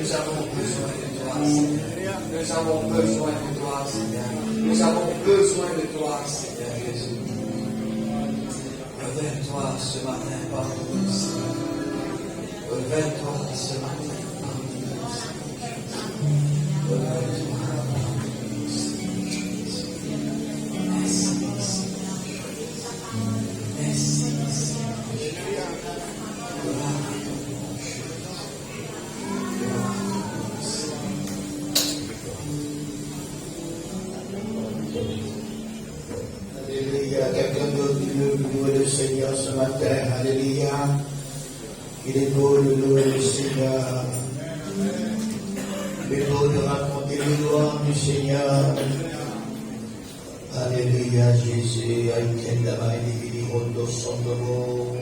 Nous avons besoin de toi, Seigneur. Nous avons besoin de toi, Seigneur. Nous avons besoin de toi, Seigneur Jésus. Révèle-toi ce matin parmi nous, Seigneur. Révèle-toi ce matin parmi nous, Seigneur. Révèle-toi parmi nous, Seigneur Jésus. Merci, Seigneur. Merci, Seigneur Jésus. Gloire à ton nom, Jésus. Gloire à ton nom, Seigneur. Alléluia. Quelqu'un d'autre qui veut louer le Seigneur ce matin. Alléluia. Il est beau de louer le Seigneur. Il est beau de raconter les louanges du Seigneur. Alléluia, Jésus. Aikenda maili hondo sondoro.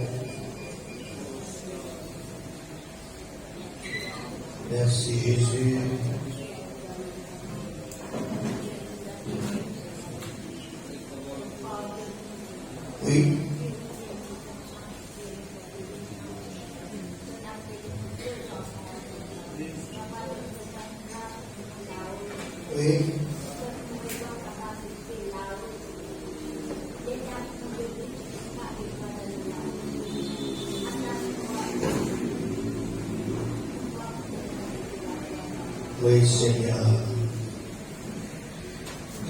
Merci, Jésus. Oui. Oui. Oui, Seigneur.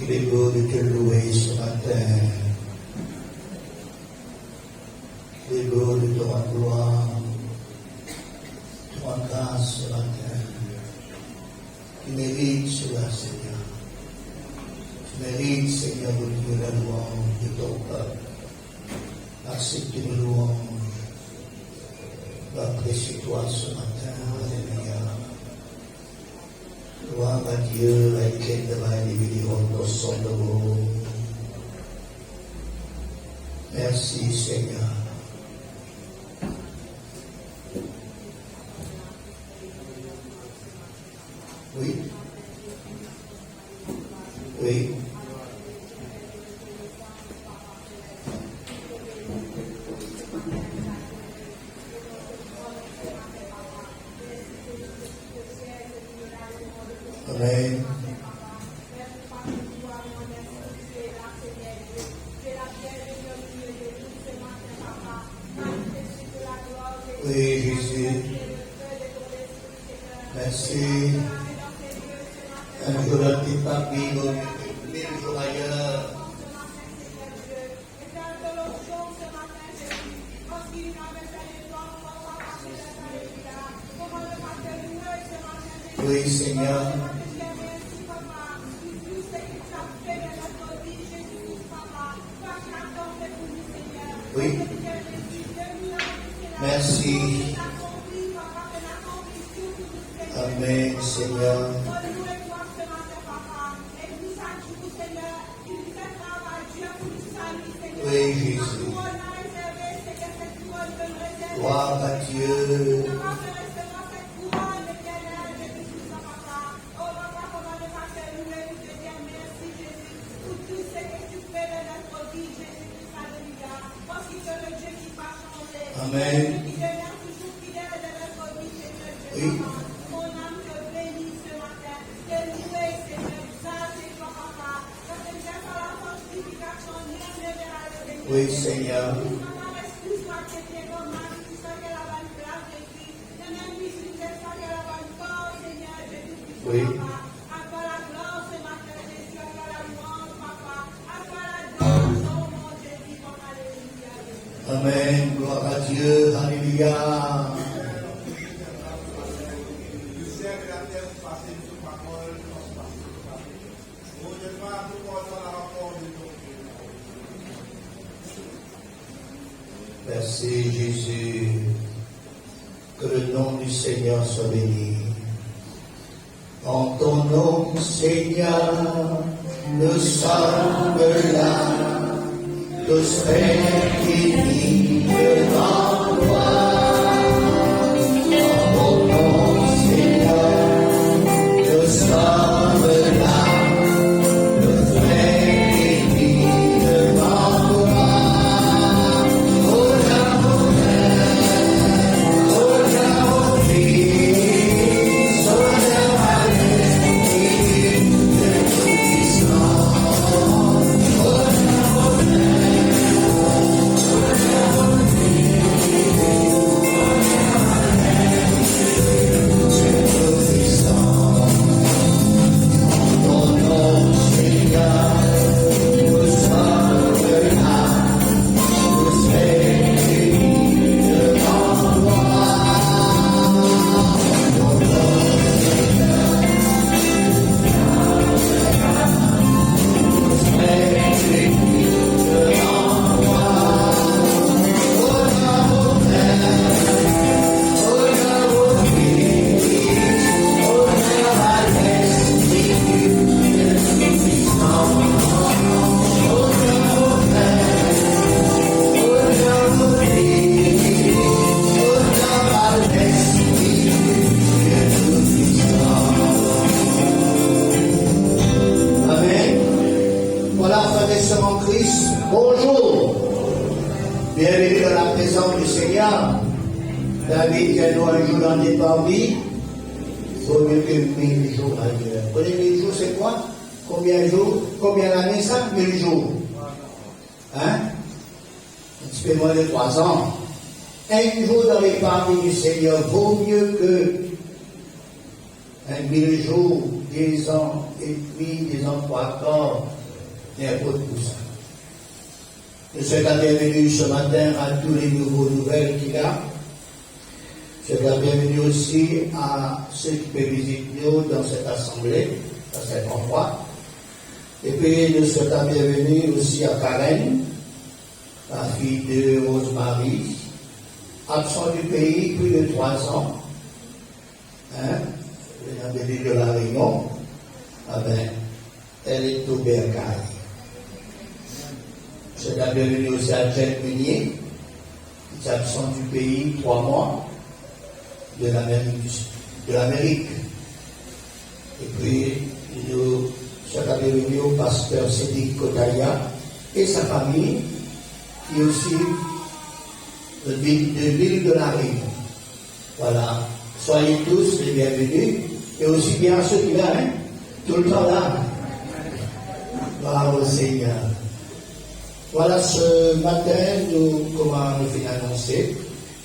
Il est beau de te louer ce matin. Il est beau de te rendre gloire, te rendre grâce ce matin. Tu mérites cela, Seigneur. Tu mérites, Seigneur, de la louange de ton peuple. Accepte nos louanges. Apprécie toi ce matin. Alléluia. Gloire à Dieu, merci Seigneur. Oui. Oui. Amen. Oui, Jésus. Merci. Un jour la petite papille, mille jours ailleurs. Oui, Seigneur. Oui. Merci. Amen, Seigneur. Oui, Jésus. Gloire à Dieu. Amen. Oui. Oui, Seigneur. Oui. Amen. Gloire à Dieu. Alléluia. Merci Jésus. Que le nom du Seigneur soit béni. En ton nom, Seigneur, nous sommes là, tous réunis devant toi. En ton nom, Seigneur, nous sommes là, tous réunis devant toi. Oh, Bienvenue dans la présence du Seigneur. David qui a nous un jour dans des parvis, vaut mieux que 1000 jours ailleurs. Vous connaissez 1000 jours, c'est quoi? Combien de jours? Combien d'années ça? 1000 jours. Hein? Un petit peu moins de 3 ans. Un jour dans les parvis du Seigneur vaut mieux que 1000 jours, 10 ans et demi, 10 ans, 3 quarts, n'importe où ça. Je souhaite la bienvenue ce matin à tous les nouveaux nouvelles qu'il a. Je souhaite la bienvenue aussi à ceux qui peuvent visiter nous dans cette assemblée, dans cet endroit. Et puis, je souhaite la bienvenue aussi à Karen, la fille de Rosemary, absent du pays plus de 3 ans. Hein? La bienvenue de la Réunion. Ah ben, elle est au Bercail. C'est la bienvenue aussi à Jack Meunier, qui est absent du pays 3 mois, de l'Amérique. Et puis, nous sommes la bienvenue au pasteur Cédric Kotaya et sa famille, qui est aussi de l'île de la Réunion. Voilà. Soyez tous les bienvenus, et aussi bien ceux qui viennent, tout le temps là. Bravo Seigneur. Voilà, ce matin, comme nous finissons d'annoncer,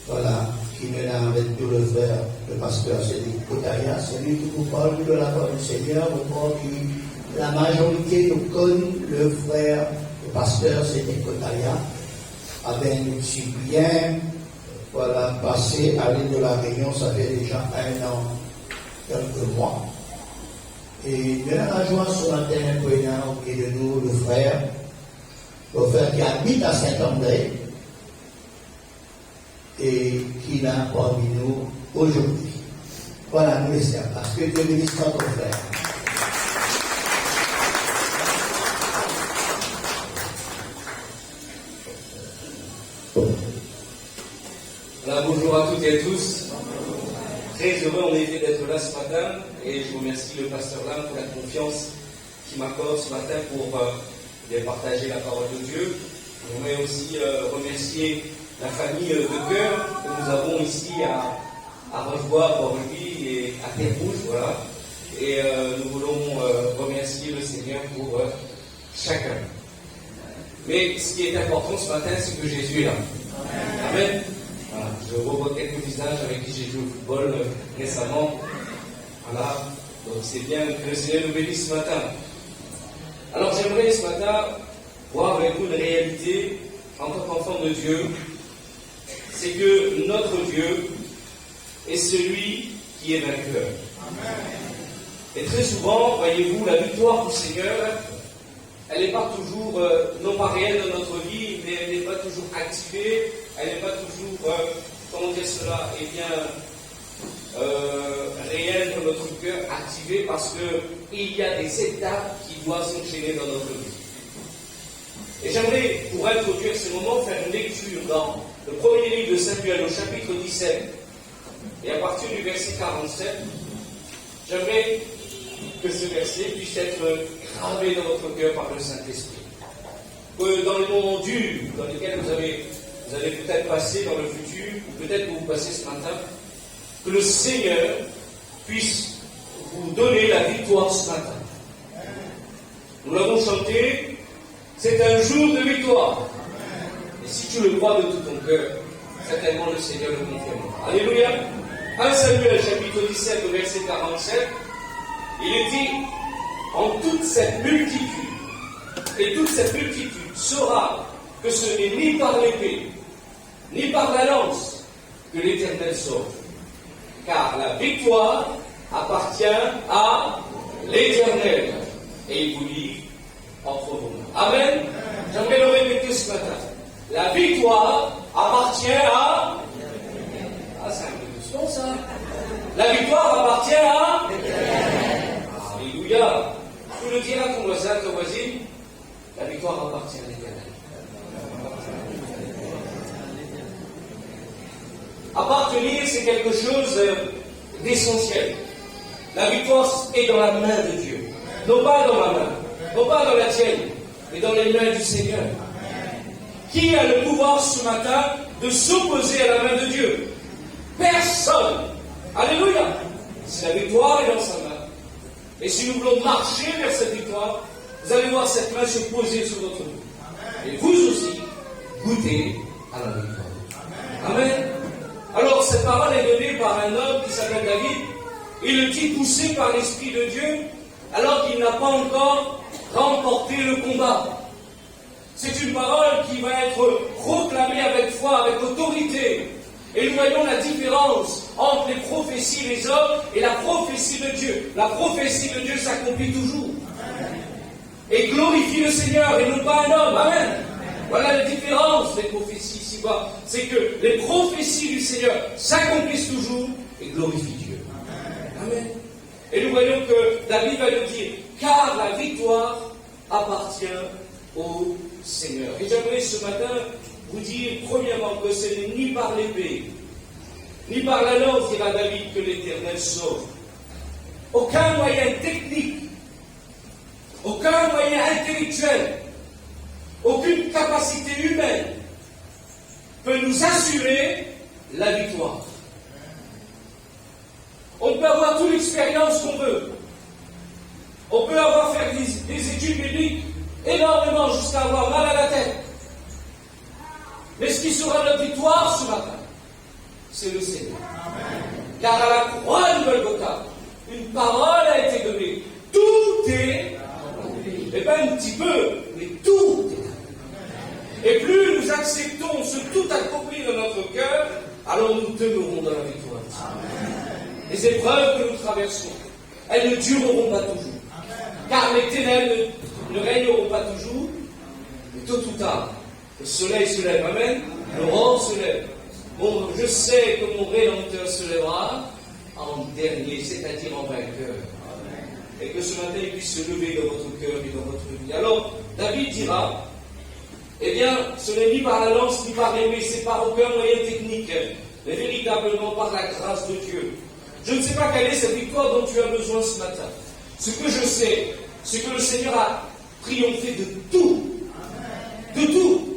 voilà, qui met là avec tout le frère, le pasteur Cédric Kotaya, c'est lui qui vous parle de la part du Seigneur, au point que la majorité nous connaît le frère, le pasteur Cédric Kotaya, avec nous si bien, voilà, passé à l'île de la Réunion, ça fait déjà 1 an, quelques mois. Et nous avons la joie ce matin, au pied de nous, le frère qui habite à Saint-André et qui est là parmi nous aujourd'hui. Voilà, nous laissons parce que Dieu bénisse notre frère. Voilà, bonjour à toutes et à tous. Très heureux en effet d'être là ce matin et je remercie le pasteur Lam pour la confiance qu'il m'accorde ce matin pour partager la parole de Dieu. Je voudrais aussi remercier la famille de cœur que nous avons ici à revoir, Port-Louis et à Terre-Rouge, voilà. Et nous voulons remercier le Seigneur pour chacun. Mais ce qui est important ce matin, c'est que Jésus est là. Amen. Voilà. Je revois quelques visages avec qui j'ai joué au football récemment. Voilà. Donc c'est bien que le Seigneur nous bénisse ce matin. Alors j'aimerais ce matin voir avec vous une réalité en tant qu'enfant de Dieu, c'est que notre Dieu est celui qui est vainqueur. Amen. Et très souvent, voyez-vous, la victoire du Seigneur, elle n'est pas toujours, non pas réelle dans notre vie, mais elle n'est pas toujours activée, elle n'est pas toujours, comment dire cela, eh bien, réelle dans notre cœur, activée, parce qu'il y a des étapes qui doivent s'enchaîner dans notre vie. Et j'aimerais, pour introduire ce moment, faire une lecture dans le premier livre de Samuel, au chapitre 17, et à partir du verset 47, j'aimerais que ce verset puisse être gravé dans votre cœur par le Saint-Esprit. Que dans les moments durs dans lesquels vous allez peut-être passer dans le futur, ou peut-être que vous passez ce matin, que le Seigneur puisse vous donner la victoire ce matin. Nous l'avons chanté, c'est un jour de victoire. Et si tu le crois de tout ton cœur, certainement le Seigneur le confirmera. Alléluia. 1 Samuel chapitre 17 verset 47, il est dit, en toute cette multitude, et toute cette multitude saura que ce n'est ni par l'épée, ni par la lance que l'Éternel sauve. Car la victoire appartient à l'Éternel. Et il vous livre entre vos mains. Amen. J'aimerais le répéter ce matin. La victoire appartient à... Ah, c'est un peu doucement ça. La victoire appartient à... Alléluia. Tu le diras à ton voisin, à ta voisine. La victoire appartient à l'Éternel. Appartenir, c'est quelque chose d'essentiel. La victoire est dans la main de Dieu. Non pas dans ma main, non pas dans la tienne, mais dans les mains du Seigneur. Qui a le pouvoir ce matin de s'opposer à la main de Dieu? Personne. Alléluia. Si la victoire est dans sa main, et si nous voulons marcher vers cette victoire, vous allez voir cette main se poser sur votre dos. Et vous aussi, goûtez à la victoire. Amen. Alors, cette parole est donnée par un homme qui s'appelle David. Il le dit poussé par l'Esprit de Dieu, alors qu'il n'a pas encore remporté le combat. C'est une parole qui va être proclamée avec foi, avec autorité. Et nous voyons la différence entre les prophéties des hommes et la prophétie de Dieu. La prophétie de Dieu s'accomplit toujours. Et glorifie le Seigneur et non pas un homme. Amen. Voilà la différence des prophéties ici-bas. C'est que les prophéties du Seigneur s'accomplissent toujours et glorifient Dieu. Amen. Et nous voyons que David va nous dire, car la victoire appartient au Seigneur. Et j'aimerais ce matin vous dire, premièrement, que ce n'est ni par l'épée, ni par la lance, dira David, que l'Éternel sauve. Aucun moyen technique, aucun moyen intellectuel, aucune capacité humaine peut nous assurer la victoire. On peut avoir toute l'expérience qu'on veut. On peut avoir fait des études bibliques énormément jusqu'à avoir mal à la tête. Mais ce qui sera notre victoire ce matin, c'est le Seigneur. Car à la croix de Golgotha, une parole a été donnée. Tout est accompli. Et pas un petit peu, mais tout est accompli. Et plus nous acceptons ce tout accompli dans notre cœur, alors nous demeurons dans la victoire. Les épreuves que nous traversons, elles ne dureront pas toujours. Car les ténèbres ne régneront pas toujours, mais tôt ou tard, le soleil se lève, amen, l'aurore se lève. Bon, je sais que mon Rédempteur se lèvera en dernier, c'est-à-dire en vainqueur. Et que ce matin, il puisse se lever dans votre cœur et dans votre vie. Alors, David dira, eh bien, ce n'est ni par la lance, ni par l'épée, c'est par aucun moyen technique, mais véritablement par la grâce de Dieu. Je ne sais pas quelle est cette victoire dont tu as besoin ce matin. Ce que je sais, c'est que le Seigneur a triomphé de tout. De tout.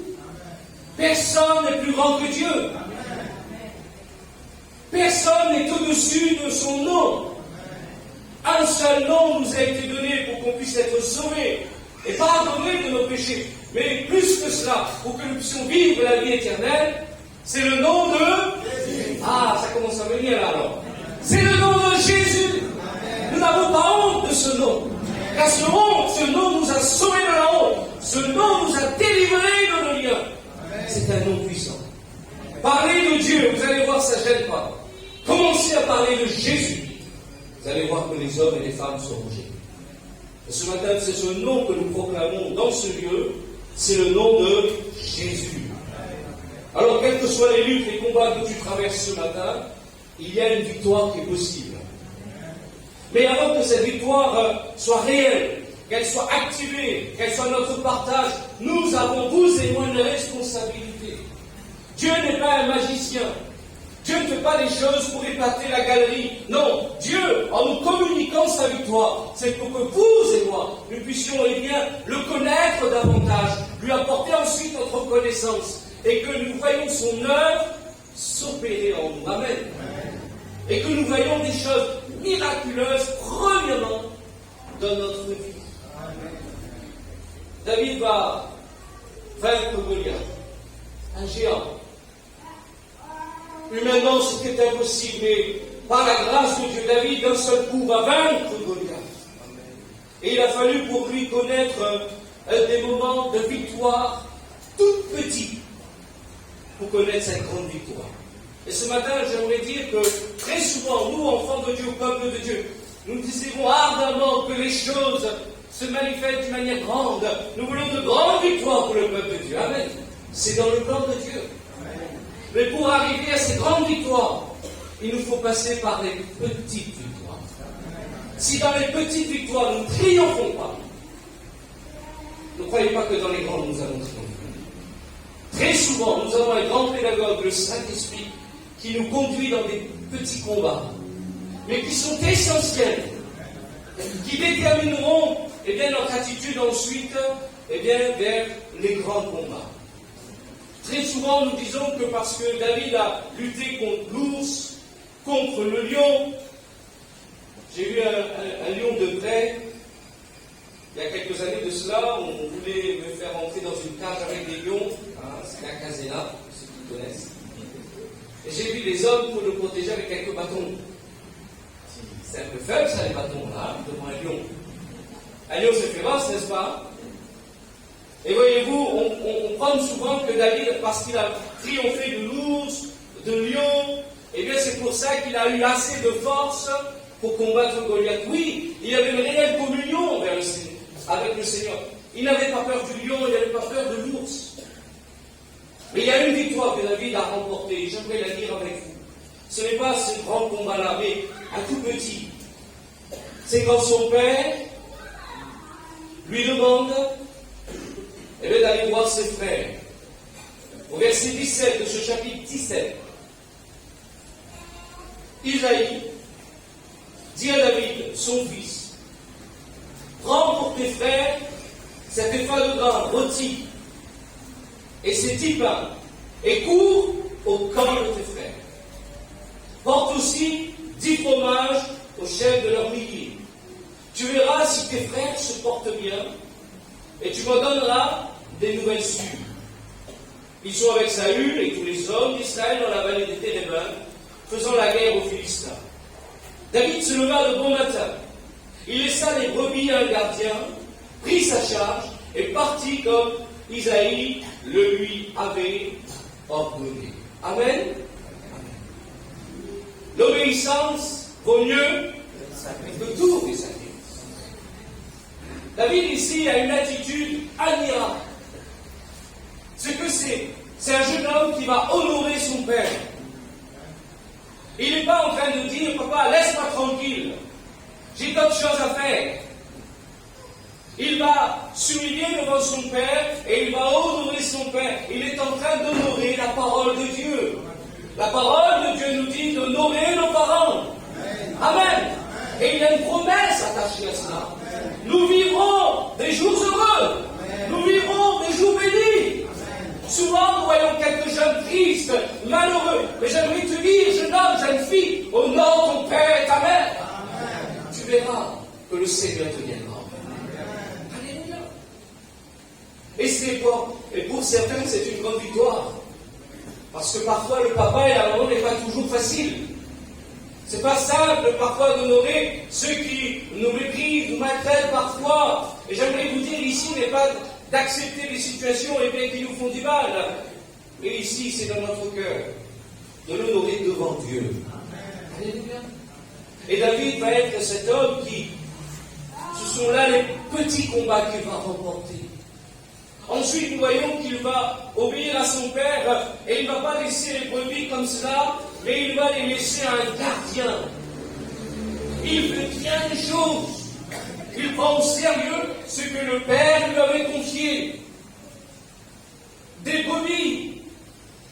Personne n'est plus grand que Dieu. Personne n'est au-dessus de son nom. Un seul nom nous a été donné pour qu'on puisse être sauvés et pardonnés de nos péchés. Mais plus que cela, pour que nous puissions vivre la vie éternelle, c'est le nom de... Ah, ça commence à venir là alors. C'est le nom de Jésus. Nous n'avons pas honte de ce nom. Car ce nom nous a sauvés de la honte. Ce nom nous a délivrés de nos liens. C'est un nom puissant. Parlez de Dieu, vous allez voir, ça ne gêne pas. Commencez à parler de Jésus. Vous allez voir que les hommes et les femmes seront gênés. Et ce matin, c'est ce nom que nous proclamons dans ce lieu. C'est le nom de Jésus. Alors, quelles que soient les luttes, les combats que tu traverses ce matin, il y a une victoire qui est possible. Mais avant que cette victoire soit réelle, qu'elle soit activée, qu'elle soit notre partage, nous avons, vous et moi, une responsabilité. Dieu n'est pas un magicien. Dieu ne fait pas des choses pour épater la galerie. Non, Dieu, en nous communiquant sa victoire, c'est pour que vous et moi, nous puissions bien le connaître davantage, lui apporter ensuite notre connaissance, et que nous voyons son œuvre s'opérer en nous. Amen. Et que nous voyons des choses miraculeuses, premièrement, dans notre vie. David va vaincre Goliath, un géant. Humainement, c'était impossible, mais par la grâce de Dieu, David, d'un seul coup, va vaincre Goliath. Et il a fallu pour lui connaître des moments de victoire tout petits pour connaître cette grande victoire. Et ce matin, j'aimerais dire que très souvent, nous, enfants de Dieu, peuple de Dieu, nous désirons ardemment que les choses se manifestent d'une manière grande. Nous voulons de grandes victoires pour le peuple de Dieu. Amen. C'est dans le plan de Dieu. Mais pour arriver à ces grandes victoires, il nous faut passer par les petites victoires. Si dans les petites victoires, nous ne triomphons pas, ne croyez pas que dans les grandes, nous allons triompher. Très souvent, nous avons un grand pédagogue, le Saint-Esprit, qui nous conduit dans des petits combats, mais qui sont essentiels, qui détermineront notre attitude ensuite vers les grands combats. Très souvent, nous disons que parce que David a lutté contre l'ours, contre le lion, j'ai vu un lion de près, il y a quelques années de cela, on voulait me faire entrer dans une cage avec des lions, hein, c'est la casella, pour ceux qui connaissent. Et j'ai vu les hommes pour le protéger avec quelques bâtons. C'est un peu faible ça, les bâtons, là, devant un lion. Un lion c'est féroce, n'est-ce pas? Et voyez-vous, on prend souvent que David, parce qu'il a triomphé de l'ours, de lion, eh bien c'est pour ça qu'il a eu assez de force pour combattre Goliath. Oui, il avait une réelle communion avec le Seigneur. Il n'avait pas peur du lion, il n'avait pas peur de l'ours. Mais il y a une victoire que David a remportée, j'aimerais la lire avec vous. Ce n'est pas ce grand combat-là, mais un tout petit. C'est quand son père lui demande d'aller voir ses frères. Au verset 17 de ce chapitre 17, Isaïe dit à David, son fils, prends pour tes frères cet épha de grain rôti et ces 10 pains, et cours au camp de tes frères. Porte aussi 10 fromages au chef de leurs milliers. Tu verras si tes frères se portent bien, et tu me donneras des nouvelles sûres. Ils sont avec Saül et tous les hommes d'Israël dans la vallée des Térébins, faisant la guerre aux Philistins. David se leva de bon matin. Il laissa les brebis à un gardien, prit sa charge et partit comme Isaïe le lui avait ordonné. Amen. L'obéissance vaut mieux que tous les sacrifices. David ici a une attitude admirable. Ce que c'est un jeune homme qui va honorer son père. Il n'est pas en train de dire, papa, laisse-moi tranquille, j'ai d'autres choses à faire. Il va s'humilier devant son père et il va honorer son père. Il est en train d'honorer la parole de Dieu. La parole de Dieu nous dit d'honorer nos parents. Amen. Et il y a une promesse attachée à cela. Nous vivrons des jours heureux. Nous vivrons des jours bénis. Souvent, nous voyons quelques jeunes tristes, malheureux. Mais j'aimerais te dire, jeune homme, jeune fille, honore ton père et ta mère. Tu verras que le Seigneur te viendra. Alléluia. Et pour certains, c'est une grande victoire. Parce que parfois, le papa et la maman n'est pas toujours facile. C'est pas simple parfois d'honorer ceux qui nous méprisent, nous maltraitent parfois. Et j'aimerais vous dire ici, n'est pas d'accepter les situations qui nous font du mal. Mais ici, c'est dans notre cœur de l'honorer devant Dieu. Alléluia. Et David va être cet homme qui, ce sont là les petits combats qu'il va remporter. Ensuite, nous voyons qu'il va obéir à son père et il ne va pas laisser les brebis comme cela, mais il va les laisser à un gardien. Il fait bien les choses. Il prend au sérieux ce que le père lui avait confié. Des brebis,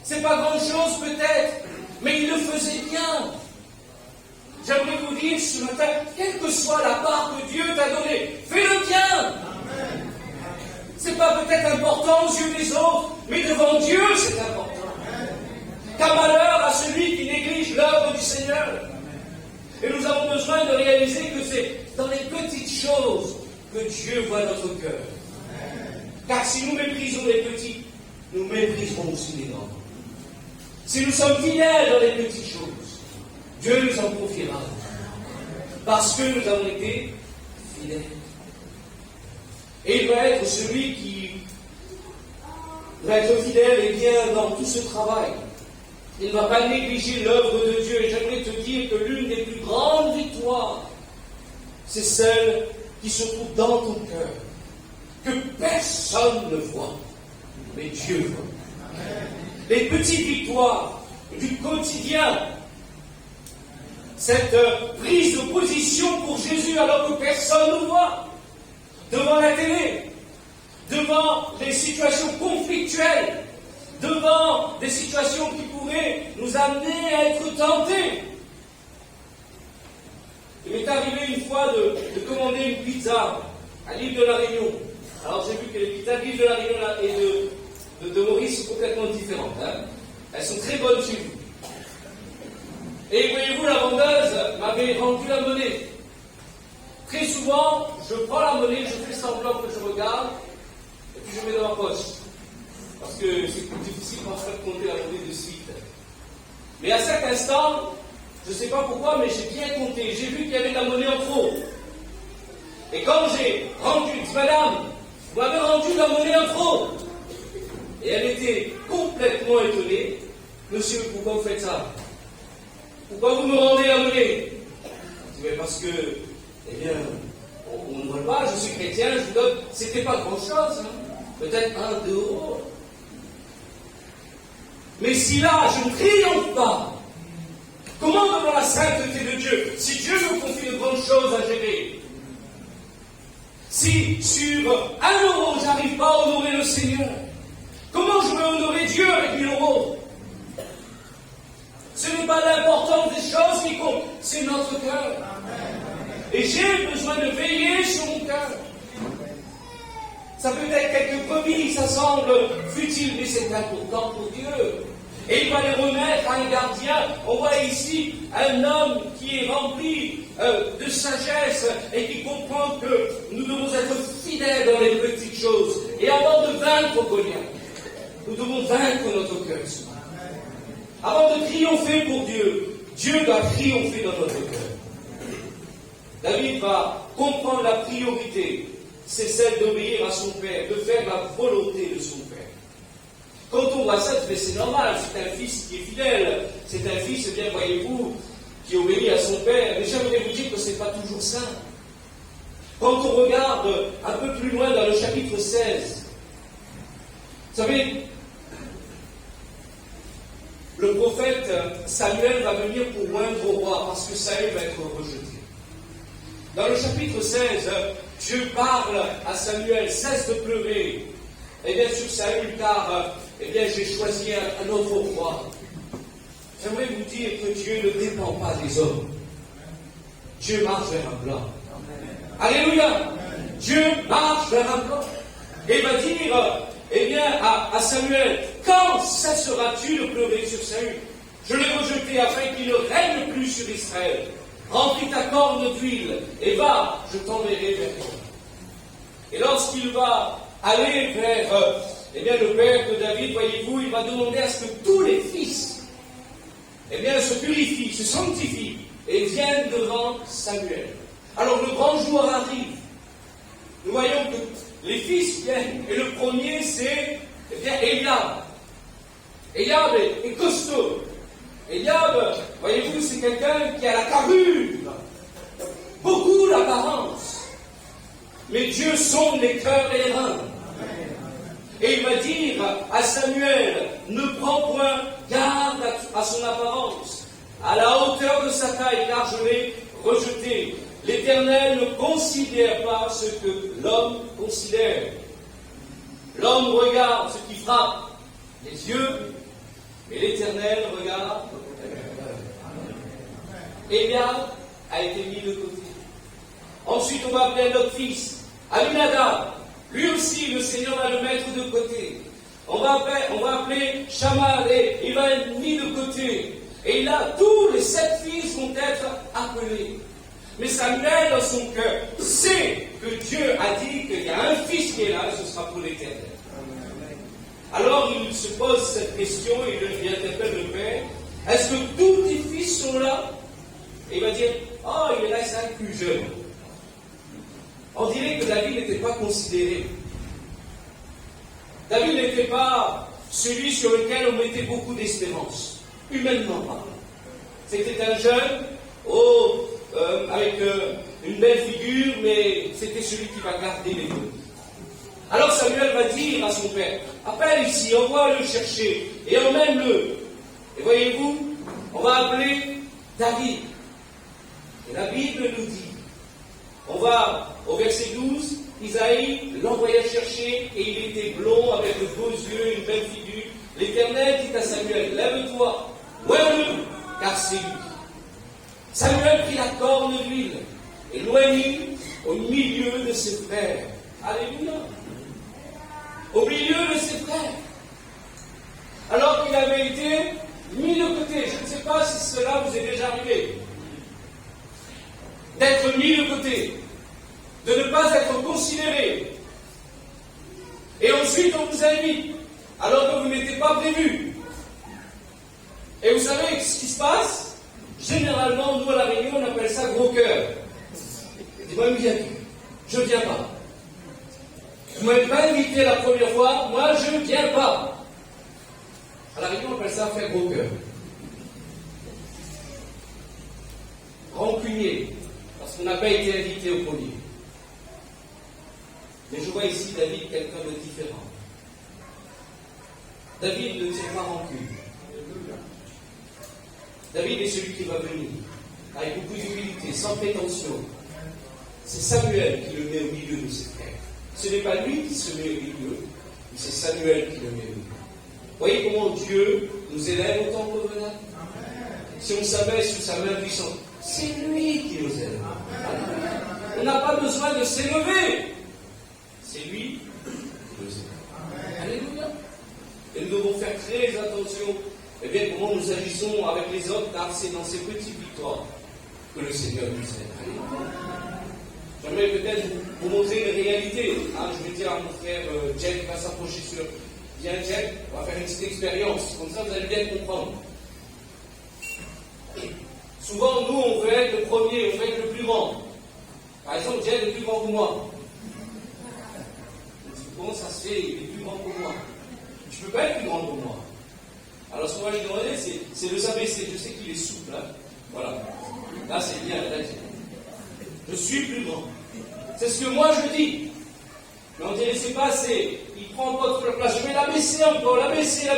c'est pas grand-chose peut-être, mais il le faisait bien. J'aimerais vous dire ce matin, quelle que soit la part que Dieu t'a donnée, fais-le bien. C'est pas peut-être important aux yeux des autres, mais devant Dieu c'est important. Car malheur à celui qui néglige l'œuvre du Seigneur. Et nous avons besoin de réaliser que c'est dans les petites choses que Dieu voit notre cœur. Car si nous méprisons les petits, nous mépriserons aussi les grands. Si nous sommes fidèles dans les petites choses, Dieu nous en confiera. Parce que nous avons été fidèles. Et il va être celui qui va être fidèle et bien dans tout ce travail. Il ne va pas négliger l'œuvre de Dieu. Et j'aimerais te dire que l'une des plus grandes victoires, c'est celle qui se trouve dans ton cœur, que personne ne voit, mais Dieu voit. Les petites victoires du quotidien, cette prise de position pour Jésus alors que personne ne voit, devant la télé, devant des situations conflictuelles, devant des situations qui pourraient nous amener à être tentés. Il m'est arrivé une fois de commander une pizza à l'île de la Réunion. Alors j'ai vu que les pizzas de l'île de la Réunion et de Maurice sont complètement différentes. Hein. Elles sont très bonnes chez vous. Et voyez-vous, la vendeuse m'avait rendu la monnaie. Très souvent, je prends la monnaie, je fais semblant que je regarde, et puis je mets dans ma poche. Parce que c'est plus difficile parfois de compter la monnaie de suite. Mais à cet instant, je ne sais pas pourquoi, mais j'ai bien compté. J'ai vu qu'il y avait de la monnaie en trop. Et quand j'ai rendu, je dis, madame, vous m'avez rendu de la monnaie en trop. Et elle était complètement étonnée. Monsieur, pourquoi vous faites ça? Pourquoi vous me rendez la monnaie? Je dis, mais parce que, eh bien, on ne vole pas, je suis chrétien, je vous donne. C'était pas grand-chose, hein. Peut-être 1, 2 euros. Mais si là, je ne triomphe pas, comment devant la sainteté de Dieu, si Dieu me confie de grandes choses à gérer, si sur 1 euro, je n'arrive pas à honorer le Seigneur, comment je vais honorer Dieu avec 1000 euros? Ce n'est pas l'importance des choses qui compte, c'est notre cœur. Et j'ai besoin de veiller sur mon cœur. Ça peut être quelques brebis, ça semble futile, mais c'est important pour Dieu. Et il va les remettre à un gardien. On voit ici un homme qui est rempli de sagesse et qui comprend que nous devons être fidèles dans les petites choses. Et avant de vaincre Goliath, nous devons vaincre notre cœur. Avant de triompher pour Dieu, Dieu doit triompher dans notre cœur. David va comprendre la priorité, c'est celle d'obéir à son père, de faire la volonté de son père. Quand on voit ça, c'est normal, c'est un fils qui est fidèle, c'est un fils, bien voyez-vous, qui obéit à son père. Mais j'aimerais vous dire que ce n'est pas toujours ça. Quand on regarde un peu plus loin dans le chapitre 16, vous savez, le prophète Samuel va venir pour oindre au roi parce que Saül va être rejeté. Dans le chapitre 16, Dieu parle à Samuel, cesse de pleurer. Et bien sûr, Saül, car j'ai choisi un autre roi. J'aimerais vous dire que Dieu ne dépend pas des hommes. Dieu marche vers un plan. Alléluia! Dieu marche vers un plan. Et il va dire, à Samuel, quand cesseras-tu de pleurer sur Saül? Je l'ai rejeté afin qu'il ne règne plus sur Israël. Remplis ta corne d'huile et va, je t'enverrai vers toi. Et lorsqu'il va aller vers le père de David, voyez-vous, il va demander à ce que tous les fils se purifient, se sanctifient et viennent devant Samuel. Alors le grand jour arrive. Nous voyons que les fils viennent et le premier c'est Eliab. Eliab est costaud. Eliab, voyez-vous, c'est quelqu'un qui a la carrure, beaucoup d'apparence. Mais Dieu sonde les cœurs et les reins. Et il va dire à Samuel, ne prends point garde à son apparence, à la hauteur de sa taille, car je l'ai rejeté. L'Éternel ne considère pas ce que l'homme considère. L'homme regarde ce qui frappe les yeux, mais l'Éternel regarde le cœur. Eliab a été mis de côté. Ensuite, on va appeler notre fils, Aminadab. Lui aussi, le Seigneur va le mettre de côté. On va appeler Shammar et il va être mis de côté. Et là, tous les 7 fils vont être appelés. Mais Samuel, dans son cœur, sait que Dieu a dit qu'il y a un fils qui est là, et ce sera pour l'Éternel. Alors il se pose cette question, il interpelle le père, est-ce que tous tes fils sont là? Et il va dire, oh, il est là, c'est un plus jeune. On dirait que David n'était pas considéré. David n'était pas celui sur lequel on mettait beaucoup d'espérance, humainement parlant. C'était un jeune, avec une belle figure, mais c'était celui qui va garder les deux. Alors Samuel va dire à son père, appelle ici, envoie-le chercher, et emmène-le. Et voyez-vous, on va appeler David. Et la Bible nous dit, on va au verset 12, Isaïe l'envoya chercher, et il était blond, avec de beaux yeux, une belle figure. L'Éternel dit à Samuel, lève-toi, oins-le, car c'est lui. Samuel prit la corne d'huile et l'oignit au milieu de ses frères. Alléluia. Au milieu de ses frères. alors qu'il avait été mis de côté. Je ne sais pas si cela vous est déjà arrivé. D'être mis de côté, de ne pas être considéré. Et ensuite, on vous invite, alors que vous n'étiez pas prévu. Et vous savez ce qui se passe? Généralement, nous à la Réunion, on appelle ça gros cœur. Dis-moi, je ne viens pas. Vous ne m'avez pas invité la première fois, moi je ne viens pas. À la Réunion, on appelle ça faire gros cœur. Rancunier, parce qu'on n'a pas été invité au premier. Mais je vois ici David, quelqu'un de différent. David ne tient pas rancune. David est celui qui va venir, avec beaucoup d'humilité, sans prétention. C'est Samuel qui le met au milieu de ses frères. Ce n'est pas lui qui se met au milieu, mais c'est Samuel qui le met au milieu. Voyez comment Dieu nous élève autant que nous. Si on s'abaisse sous sa main puissante, c'est lui qui nous élève. On n'a pas besoin de s'élever. C'est lui qui nous élève. Alléluia. Et nous devons faire très attention, comment nous agissons avec les autres, car c'est dans ces petites victoires que le Seigneur nous aide. Alléluia. J'aimerais peut-être vous montrer les réalités. Je vais dire à mon frère Jack qui va s'approcher sur. Viens Jack, on va faire une petite expérience. Comme ça, vous allez bien comprendre. Souvent, nous, on veut être le premier, on veut être le plus grand. Par exemple, Jack est plus grand que moi. Comment ça se fait? Il est plus grand que moi. Tu ne peux pas être plus grand que moi. Alors, ce qu'on va lui demander, c'est de s'abaisser. Je sais qu'il est souple. Hein? Voilà. Là, c'est bien. Là, je suis plus grand. C'est ce que moi je dis. Mais on dirait c'est pas assez. Il prend pas toute la place. Je vais l'abaisser encore, l'abaisser. Et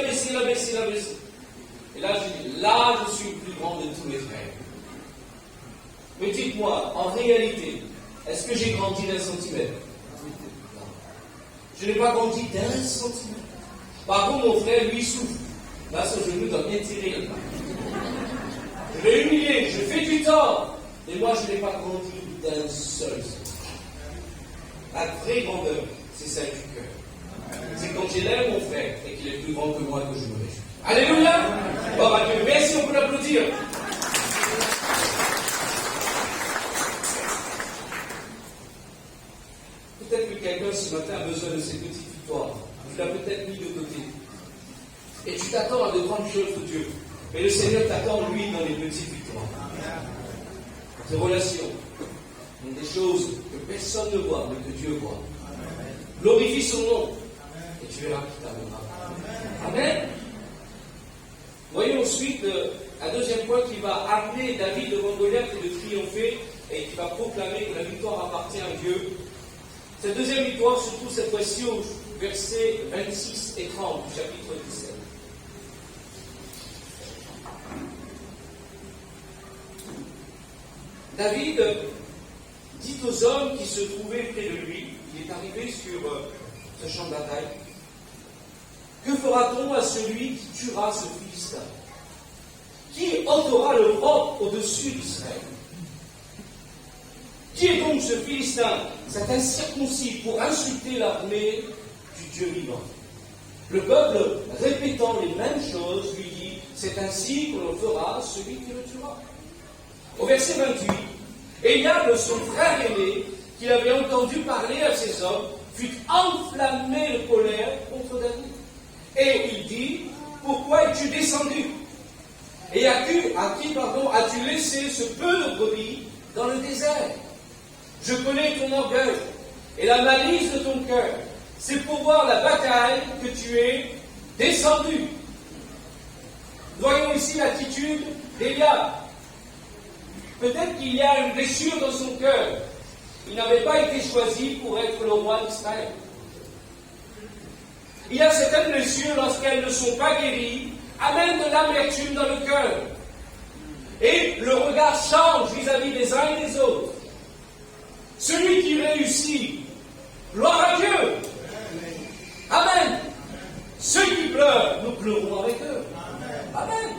là, je dis, là, je suis le plus grand de tous mes frères. Mais dites-moi, en réalité, est-ce que j'ai grandi d'1 centimètre? Non. Je n'ai pas grandi d'1 centimètre. Par contre, mon frère, lui, souffre. Là, son genou doit bien tirer là. Je l'ai humilié, je fais du tort. Et moi, je n'ai pas grandi d'un seul centimètre. La vraie grandeur, c'est celle du cœur. C'est quand j'élève mon frère et qu'il est plus grand que moi que je me réjouis. Alléluia! Bon, Dieu, merci, on peut l'applaudir. Peut-être que quelqu'un ce matin a besoin de ces petites victoires. Tu l'as peut-être mis de côté. Et tu t'attends à de grandes choses de Dieu. Mais le Seigneur t'attend, lui, dans les petites victoires. Tes relations. Des choses que personne ne voit, mais que Dieu voit. Glorifie son nom. Et tu verras qu'il t'amènera. Amen. Voyons ensuite un deuxième point qui va amener David devant Goliath et de triompher et qui va proclamer que la victoire appartient à Dieu. Cette deuxième victoire se trouve cette fois-ci au versets 26 et 30 du chapitre 17. David dit aux hommes qui se trouvaient près de lui, il est arrivé sur ce champ de bataille, que fera-t-on à celui qui tuera ce Philistin? Qui ôtera le roc au-dessus d'Israël? Qui est donc ce Philistin, cet incirconcis, pour insulter l'armée du Dieu vivant? Le peuple, répétant les mêmes choses, lui dit, c'est ainsi que l'on fera à celui qui le tuera. Au verset 28, Eliab, son frère aîné, qui avait entendu parler à ces hommes, fut enflammé de colère contre David. Et il dit, pourquoi es-tu descendu? Et à qui as-tu laissé ce peu de brebis dans le désert? Je connais ton orgueil et la malice de ton cœur. C'est pour voir la bataille que tu es descendu. Voyons ici l'attitude d'Eliab. Peut-être qu'il y a une blessure dans son cœur. Il n'avait pas été choisi pour être le roi d'Israël. Il y a certaines blessures, lorsqu'elles ne sont pas guéries, amènent de l'amertume dans le cœur. Et le regard change vis-à-vis des uns et des autres. Celui qui réussit, gloire à Dieu. Amen. Ceux qui pleurent, nous pleurons avec eux. Amen.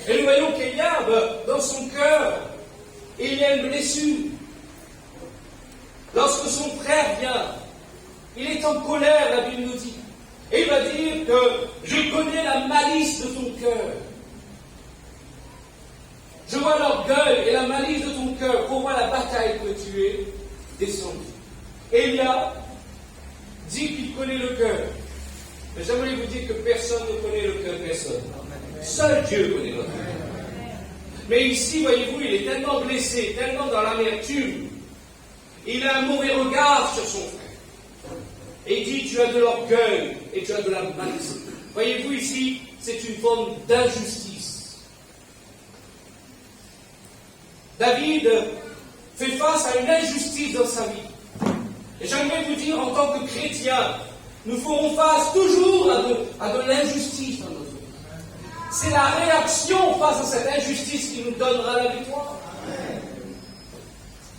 Et nous voyons qu'Eliab, dans son cœur, il y a une blessure. Lorsque son frère vient, il est en colère, la Bible nous dit. Et il va dire que je connais la malice de ton cœur. Je vois l'orgueil et la malice de ton cœur. Pour moi, la bataille que tu es descendu. Élia dit qu'il connaît le cœur. Mais j'aimerais vous dire que personne ne connaît le cœur de personne. Seul Dieu connaît le cœur. Mais ici, voyez-vous, il est tellement blessé, tellement dans l'amertume. Il a un mauvais regard sur son frère. Et il dit, tu as de l'orgueil et tu as de la malice. Voyez-vous ici, c'est une forme d'injustice. David fait face à une injustice dans sa vie. Et j'aimerais vous dire, en tant que chrétien, nous ferons face toujours à de l'injustice dans notre vie. C'est la réaction face à cette injustice qui nous donnera la victoire.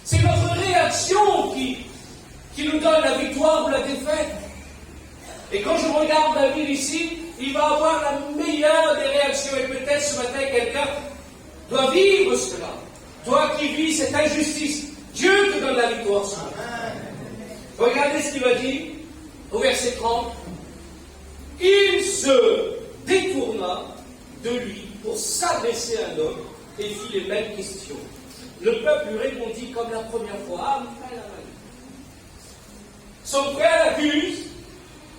C'est notre réaction qui nous donne la victoire ou la défaite. Et quand je regarde David ici, il va avoir la meilleure des réactions. Et peut-être ce matin, quelqu'un doit vivre cela. Toi qui vis cette injustice, Dieu te donne la victoire ce matin. Regardez ce qu'il va dire au verset 30. Il se détourna de lui pour s'adresser à un homme et fit les mêmes questions. Le peuple lui répondit comme la première fois. Ah, mais la malice. Son frère l'accuse.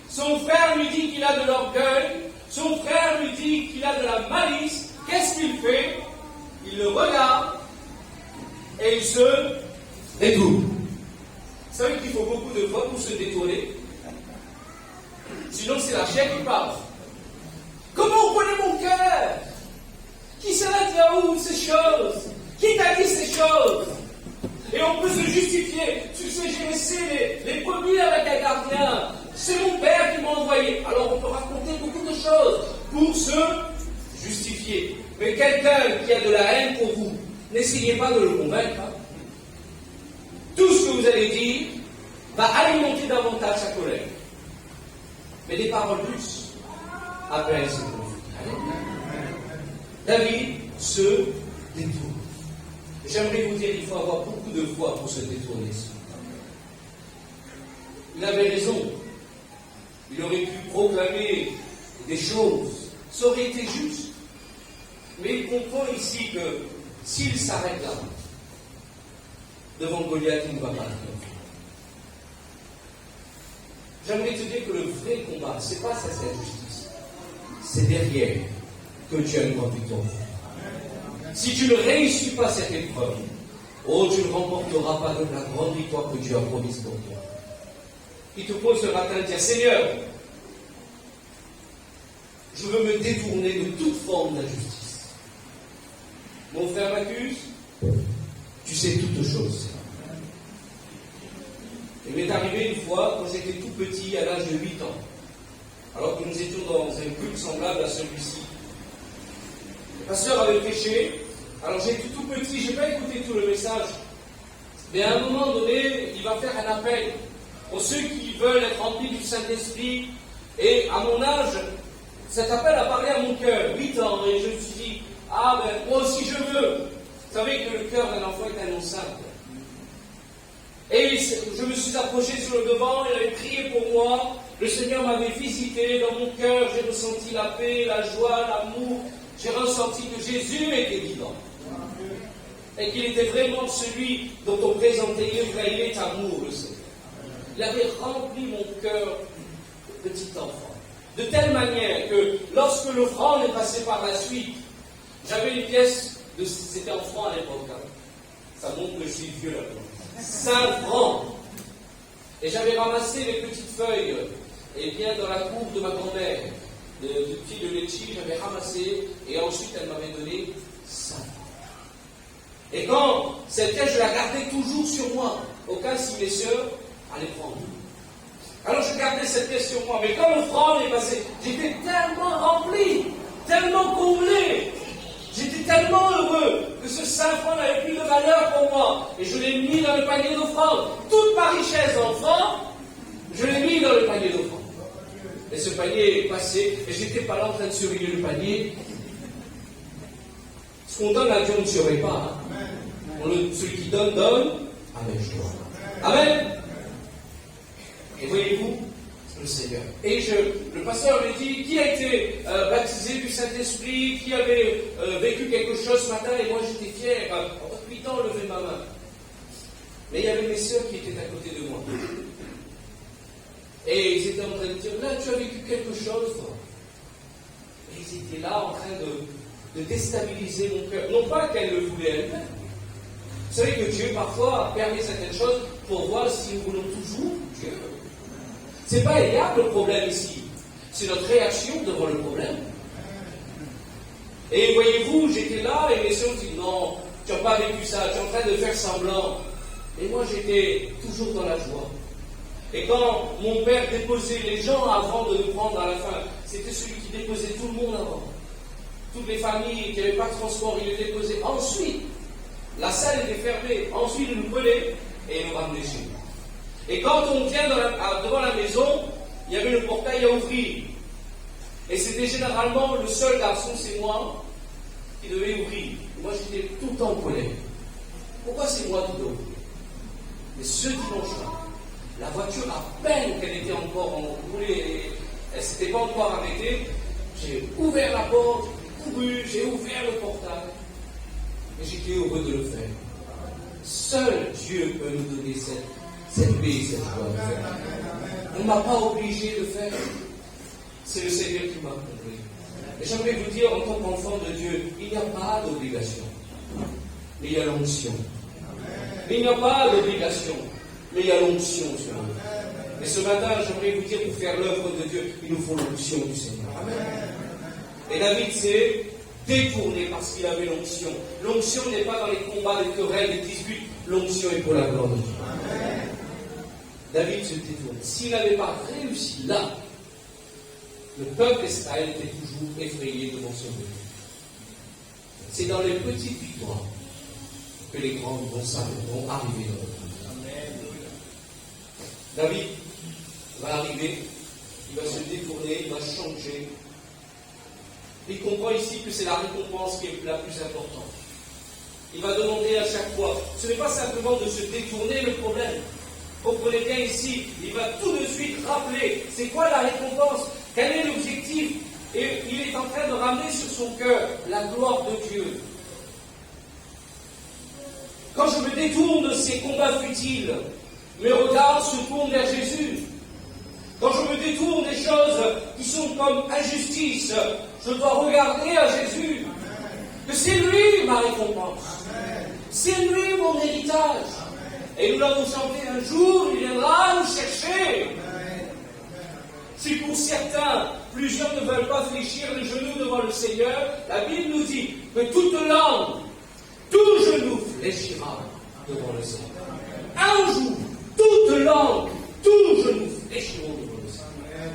Son frère lui dit qu'il a de l'orgueil. Son frère lui dit qu'il a de la malice. Qu'est-ce qu'il fait? Il le regarde et il se détourne. Vous savez qu'il faut beaucoup de fois pour se détourner. Sinon, c'est la chair qui parle. Comment on connaît mon cœur? Qui cela tient où ces choses? Qui t'a dit ces choses? Et on peut se justifier. Tu sais, j'ai laissé les brebis avec un gardien. C'est mon père qui m'a envoyé. Alors on peut raconter beaucoup de choses pour se justifier. Mais quelqu'un qui a de la haine pour vous, n'essayez pas de le convaincre. Tout ce que vous allez dire va alimenter davantage sa colère. Mais des paroles douces apaisent ce conflit. David se détourne. J'aimerais vous dire qu'il faut avoir beaucoup de foi pour se détourner. Il avait raison. Il aurait pu proclamer des choses. Ça aurait été juste. Mais il comprend ici que s'il s'arrête là, devant Goliath, il ne va pas triompher. J'aimerais te dire que le vrai combat, ce n'est pas cette injustice. C'est derrière que tu as une grande victoire. Si tu ne réussis pas cette épreuve, oh, tu ne remporteras pas la grande victoire que Dieu a promise pour toi. Il te pose ce matin de dire, Seigneur, je veux me détourner de toute forme d'injustice. Mon frère m'accuse, tu sais toutes choses. Il m'est arrivé une fois, quand j'étais tout petit, à l'âge de 8 ans, alors que nous étions dans un culte semblable à celui-ci. Le pasteur avait prêché, alors j'étais tout petit, je n'ai pas écouté tout le message, mais à un moment donné, il va faire un appel pour ceux qui veulent être remplis du Saint-Esprit, et à mon âge, cet appel a parlé à mon cœur, 8 ans, et je me suis dit, ah ben, moi aussi je veux. Vous savez que le cœur d'un enfant est un nom simple. Et je me suis approché sur le devant, il avait prié pour moi, le Seigneur m'avait visité, dans mon cœur, j'ai ressenti la paix, la joie, l'amour, j'ai ressenti que Jésus était vivant. Et qu'il était vraiment celui dont on présentait, il est amour, le Seigneur. Il avait rempli mon cœur de petit enfant. De telle manière que lorsque l'offrande est passée par la suite, j'avais une pièce, c'était en francs à l'époque, hein. Ça montre que je suis vieux là-dedans. 5 francs. Et j'avais ramassé les petites feuilles, et bien dans la cour de ma grand-mère, de petits de litchi, j'avais ramassé, et ensuite elle m'avait donné 5 francs. Et quand cette pièce, je la gardais toujours sur moi, au cas si mes sœurs allaient prendre. Alors je gardais cette pièce sur moi, mais quand l'offrande est passée, j'étais tellement rempli, tellement comblé, j'étais tellement heureux que ce 5 francs n'avait plus de valeur pour moi. Et je l'ai mis dans le panier d'offrande. Toute ma richesse d'enfant, je l'ai mis dans le panier d'offrande. Et ce panier est passé, et j'étais pas là en train de surveiller le panier. Ce qu'on donne à Dieu, on ne surveille pas. Hein. Celui qui donne, donne avec joie. Amen. Et voyez-vous, le Seigneur. Et le pasteur me dit, qui a été baptisé du Saint-Esprit, qui avait vécu quelque chose ce matin, et moi j'étais fier, en repitant, lever ma main. Mais il y avait mes sœurs qui étaient à côté de moi. Et ils étaient en train de dire, là tu as vécu quelque chose, toi. Et ils étaient là en train de déstabiliser mon cœur. Non pas qu'elle le voulait elle-même. Vous savez que Dieu parfois permet certaines choses pour voir si nous voulons toujours Dieu. C'est pas Eliab le problème ici. C'est notre réaction devant le problème. Et voyez-vous, j'étais là et mes soeurs me disent, non, tu n'as pas vécu ça, tu es en train de faire semblant. Et moi j'étais toujours dans la joie. Et quand mon père déposait les gens avant de nous prendre à la fin, c'était celui qui déposait tout le monde avant. Toutes les familles qui n'avaient pas de transport, il les déposait. Ensuite, la salle était fermée. Ensuite, il nous prenait et il nous ramenait chez nous. Et quand on vient devant la maison, il y avait le portail à ouvrir. Et c'était généralement le seul garçon, c'est moi, qui devait ouvrir. Et moi, j'étais tout le temps en colère. Pourquoi c'est moi qui dois ouvrir? Mais ce dimanche-là, la voiture, à peine qu'elle était encore en roulée, elle ne s'était pas encore arrêtée, j'ai ouvert la porte, j'ai couru, j'ai ouvert le portail. Et j'étais heureux de le faire. Seul Dieu peut nous donner cette paix, cette joie. On ne m'a pas obligé de faire. C'est le Seigneur qui m'a compris. Et j'aimerais vous dire, en tant qu'enfant de Dieu, il n'y a pas d'obligation. Mais il y a l'onction. Mais il n'y a pas d'obligation. Mais il y a l'onction sur nous. Et ce matin, j'aimerais vous dire, pour faire l'œuvre de Dieu, il nous faut l'onction du Seigneur. Et David s'est détourné parce qu'il avait l'onction. L'onction n'est pas dans les combats, les querelles, les disputes. L'onction est pour la gloire de Dieu. David se détourne. S'il n'avait pas réussi là, le peuple d'Israël était toujours effrayé devant son Dieu. C'est dans les petites victoires que les grandes vont arriver dans notre vie. David va arriver, il va se détourner, il va changer. Il comprend ici que c'est la récompense qui est la plus importante. Il va demander à chaque fois. Ce n'est pas simplement de se détourner le problème. Comprenez bien ici, il va tout de suite rappeler c'est quoi la récompense, quel est l'objectif. Et il est en train de ramener sur son cœur la gloire de Dieu. Quand je me détourne de ces combats futiles, mes regards se tournent vers Jésus. Quand je me détourne des choses qui sont comme injustice, je dois regarder à Jésus. Que c'est lui ma récompense. C'est lui mon héritage. Et nous l'avons chanté un jour, il viendra nous chercher. Si pour certains, plusieurs ne veulent pas fléchir les genoux devant le Seigneur, la Bible nous dit que toute langue, tout genou fléchira devant le Seigneur. Un jour, toute langue, tout genou fléchiront devant le Seigneur.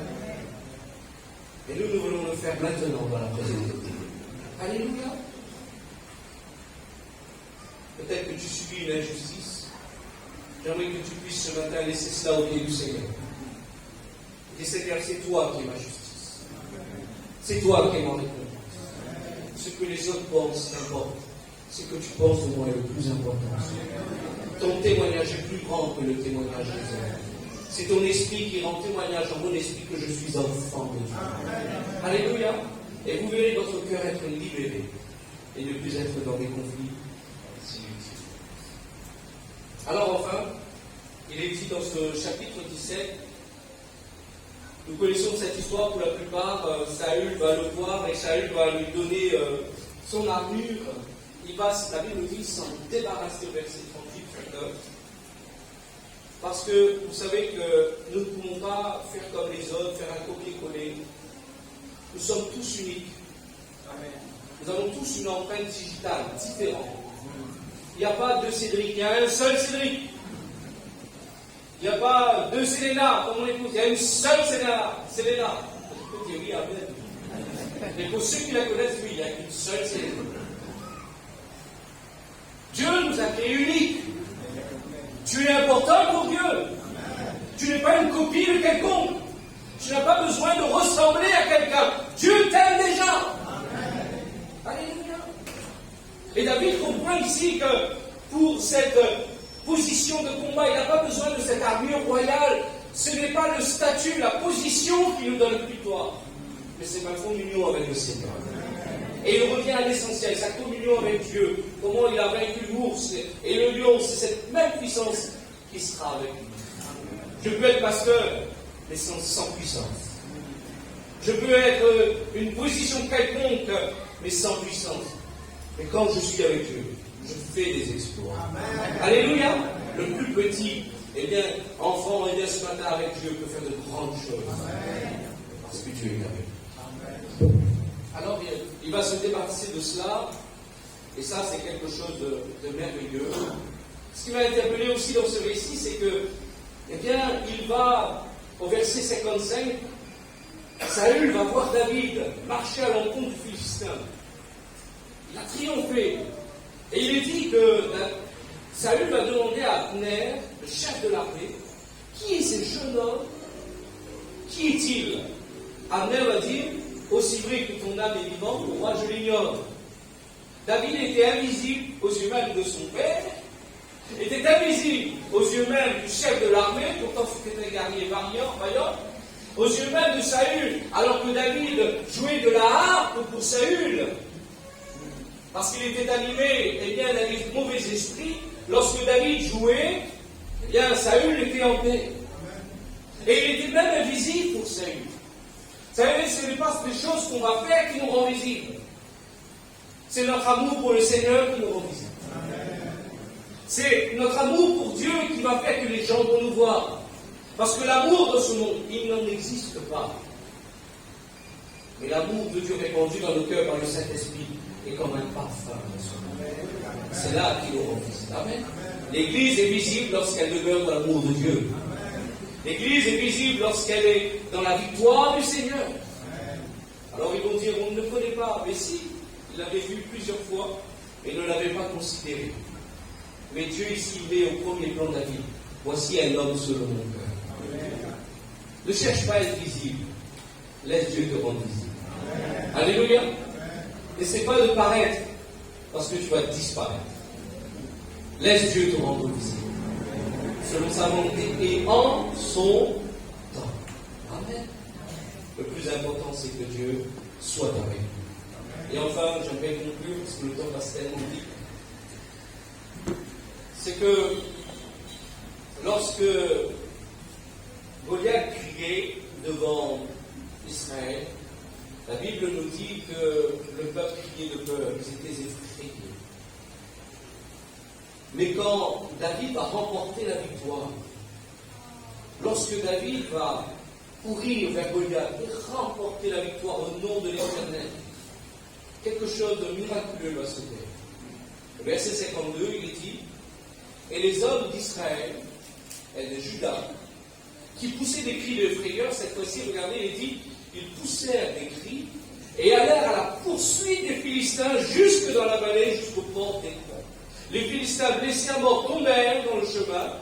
Et nous voulons le faire maintenant dans la présence de Dieu. Alléluia. Peut-être que tu subis une injustice. J'aimerais que tu puisses ce matin laisser cela au pied du Seigneur. Et Seigneur, c'est toi qui es ma justice. C'est toi qui es ma récompense. Ce que les autres pensent, n'importe. Ce que tu penses de moi est le plus important. Ton témoignage est plus grand que le témoignage des hommes. C'est ton esprit qui rend témoignage en mon esprit que je suis enfant de Dieu. Alléluia. Et vous verrez votre cœur être libéré et ne plus être dans des conflits. Alors enfin, il est dit dans ce chapitre 17, nous connaissons cette histoire pour la plupart, Saül va le voir et Saül va lui donner son armure. Il va, la Bible nous dit, s'en débarrasser au verset 38-39. Parce que vous savez que nous ne pouvons pas faire comme les autres, faire un copier-coller. Nous sommes tous uniques. Nous avons tous une empreinte digitale différente. Il n'y a pas deux Cédric, il y a un seul Cédric. Il n'y a pas deux Séléna, comme on écoute, il y a une seule Séléna. Je peux dire oui, amen. Mais pour ceux qui la connaissent, oui, il y a une seule Séléna. Dieu nous a créés uniques. Tu es important pour Dieu. Tu n'es pas une copie de quelconque. Tu n'as pas besoin de ressembler à quelqu'un. Dieu t'aime déjà. Alléluia. Et David comprend ici que pour cette position de combat, il n'a pas besoin de cette armure royale ce n'est pas le statut, la position qui nous donne victoire, mais c'est ma communion avec le Seigneur. Et il revient à l'essentiel, sa communion avec Dieu, comment il a vaincu l'ours et le lion, c'est cette même puissance qui sera avec lui. Je peux être pasteur, mais sans puissance. Je peux être une position quelconque, mais sans puissance. Mais quand je suis avec Dieu, je fais des exploits. Amen. Alléluia. Le plus petit, eh bien, enfant, eh bien, ce matin avec Dieu peut faire de grandes choses. Amen. Parce que Dieu est avec lui. Alors, il va se débarrasser de cela. Et ça, c'est quelque chose de merveilleux. Ce qui m'a interpellé aussi dans ce récit, c'est que, eh bien, il va, au verset 55, Saül va voir David marcher à l'encontre du Philistin. Il a triomphé. Et il est dit que Saül va demander à Abner, le chef de l'armée, qui est ce jeune homme? Qui est-il? Abner va dire, aussi vrai que ton âme est vivante, au roi, je l'ignore. David était invisible aux yeux même de son père, était invisible aux yeux même du chef de l'armée, pourtant c'était un guerrier vaillant, aux yeux même de Saül, alors que David jouait de la harpe pour Saül, parce qu'il était animé d'un mauvais esprit. Lorsque David jouait, Saül était en paix. Et il était même invisible pour Saül. Vous savez, ce n'est pas des choses qu'on va faire qui nous rendent visibles. C'est notre amour pour le Seigneur qui nous rend visibles. C'est notre amour pour Dieu qui va faire que les gens vont nous voir. Parce que l'amour dans ce monde, il n'en existe pas. Mais l'amour de Dieu répandu dans nos cœurs par le Saint-Esprit est comme un parfum dans ce monde. C'est là qu'il nous rend visibles. Amen. L'Église est visible lorsqu'elle demeure dans l'amour de Dieu. L'Église est visible lorsqu'elle est dans la victoire du Seigneur. Alors ils vont dire, on ne le connaît pas. Mais si, il l'avait vu plusieurs fois et ne l'avait pas considéré. Mais Dieu ici met au premier plan de la vie. Voici un homme selon mon cœur. Ne cherche pas à être visible. Laisse Dieu te rendre visible. Alléluia. N'essaie pas de paraître parce que tu vas disparaître. Laisse Dieu te rendre visible. Selon sa volonté et en son temps. Amen. Le plus important, c'est que Dieu soit avec nous. Et enfin, j'aimerais conclure, parce que le temps passe tellement vite. C'est que lorsque Goliath criait devant Israël, la Bible nous dit que le peuple criait de peur, ils étaient effrayés. Mais quand David va remporter la victoire, lorsque David va courir vers Goliath et remporter la victoire au nom de l'Éternel, quelque chose de miraculeux va se faire. Le verset 52, il est dit, et les hommes d'Israël et de Juda, qui poussaient des cris de frayeur, cette fois-ci, regardez, il est dit, ils poussèrent des cris et allèrent à la poursuite des Philistins jusque dans la vallée, jusqu'au port d'Écron. Les Philistins blessés à mort tombèrent dans le chemin